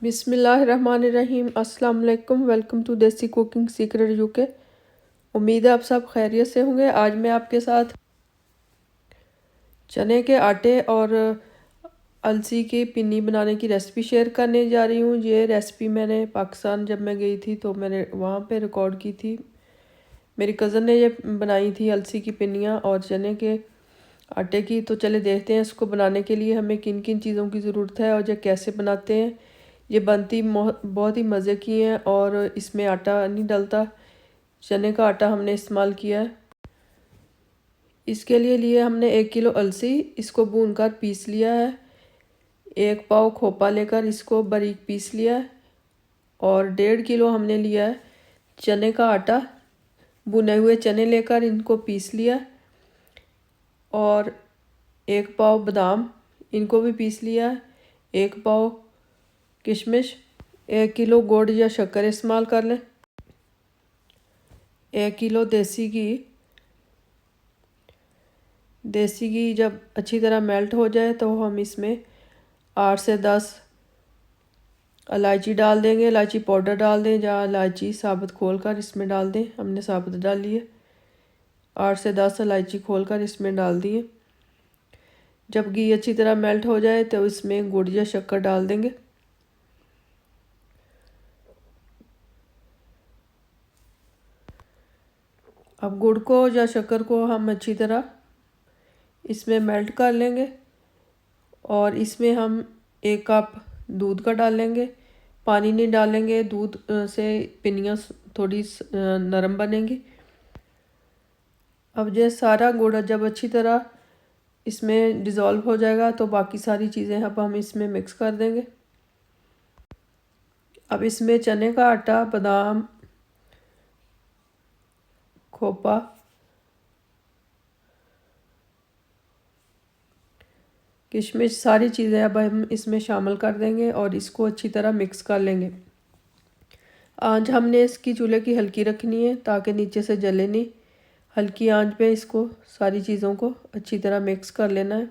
बिस्मिल्लाहिर्रहमानिर्रहीम। अस्सलाम वालेकुम। वेलकम टू देसी कुकिंग सीक्रेट यूके। उम्मीद है आप सब खैरियत से होंगे। आज मैं आपके साथ चने के आटे और अलसी की पिन्नी बनाने की रेसिपी शेयर करने जा रही हूँ। ये रेसिपी मैंने पाकिस्तान जब मैं गई थी तो मैंने वहाँ पे रिकॉर्ड की थी। मेरी कज़न ने ये बनाई थी अलसी की पिन्नियाँ और चने के आटे की। तो चले देखते हैं इसको बनाने के लिए हमें किन किन चीज़ों की ज़रूरत है और ये कैसे बनाते हैं। ये बनती बहुत ही मज़े की है और इसमें आटा नहीं डलता, चने का आटा हमने इस्तेमाल किया है। इसके लिए हमने 1 किलो अलसी, इसको भूनकर पीस लिया है। 1 पाव खोपा लेकर इसको बारीक पीस लिया है। और 1.5 किलो हमने लिया है चने का आटा, भुने हुए चने लेकर इनको पीस लिया। और 1 पाव बादाम, इनको भी पीस लिया है। 1 पाव किशमिश, 1 किलो गुड़ या शक्कर इस्तेमाल कर लें। 1 किलो देसी घी जब अच्छी तरह मेल्ट हो जाए तो हम इसमें 8 से 10 इलायची डाल देंगे। इलायची पाउडर डाल दें या इलायची साबुत खोलकर इसमें डाल दें। हमने साबुत डाली है। 8 से 10 इलायची खोलकर इसमें डाल दिए। जब घी अच्छी तरह मेल्ट हो जाए तो इसमें गुड़ या शक्कर डाल देंगे। अब गुड़ को या शक्कर को हम अच्छी तरह इसमें मेल्ट कर लेंगे और इसमें हम 1 कप दूध का डालेंगे। पानी नहीं डालेंगे, दूध से पिन्नियाँ थोड़ी नरम बनेंगी। अब ये सारा गुड़ जब अच्छी तरह इसमें डिज़ोल्व हो जाएगा तो बाकी सारी चीज़ें अब हम इसमें मिक्स कर देंगे। अब इसमें चने का आटा, बादाम, खोपा, किशमिश, सारी चीज़ें अब हम इसमें शामिल कर देंगे और इसको अच्छी तरह मिक्स कर लेंगे। आंच हमने इसकी चूल्हे की हल्की रखनी है ताकि नीचे से जले नहीं। हल्की आंच पे इसको सारी चीज़ों को अच्छी तरह मिक्स कर लेना है।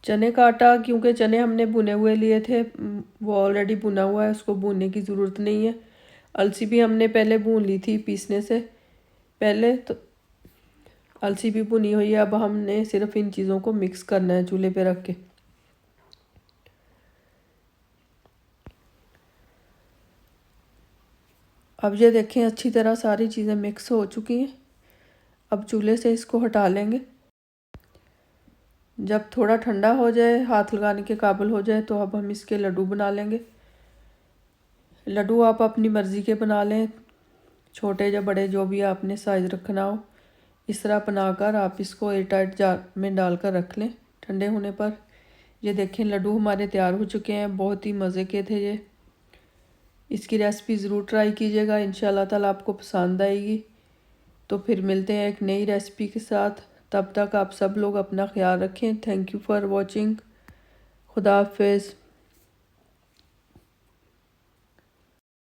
चने का आटा, क्योंकि चने हमने भुने हुए लिए थे, वो ऑलरेडी भुना हुआ है, उसको भूनने की ज़रूरत नहीं है। अलसी भी हमने पहले भून ली थी पीसने से पहले, तो अलसी भी भुनी हुई है। अब हमने सिर्फ इन चीज़ों को मिक्स करना है चूल्हे पे रख के। अब ये देखें अच्छी तरह सारी चीज़ें मिक्स हो चुकी हैं। अब चूल्हे से इसको हटा लेंगे। जब थोड़ा ठंडा हो जाए, हाथ लगाने के काबिल हो जाए, तो अब हम इसके लड्डू बना लेंगे। लड्डू आप अपनी मर्ज़ी के बना लें, छोटे या बड़े, जो भी आपने साइज़ रखना हो। इस तरह बनाकर आप इसको एयरटाइट जार में डालकर रख लें ठंडे होने पर। ये देखें लड्डू हमारे तैयार हो चुके हैं। बहुत ही मज़े के थे ये। इसकी रेसिपी ज़रूर ट्राई कीजिएगा, इंशाल्लाह ताला आपको पसंद आएगी। तो फिर मिलते हैं एक नई रेसिपी के साथ। तब तक आप सब लोग अपना ख्याल रखें। Thank you for watching. खुदा हाफिज़।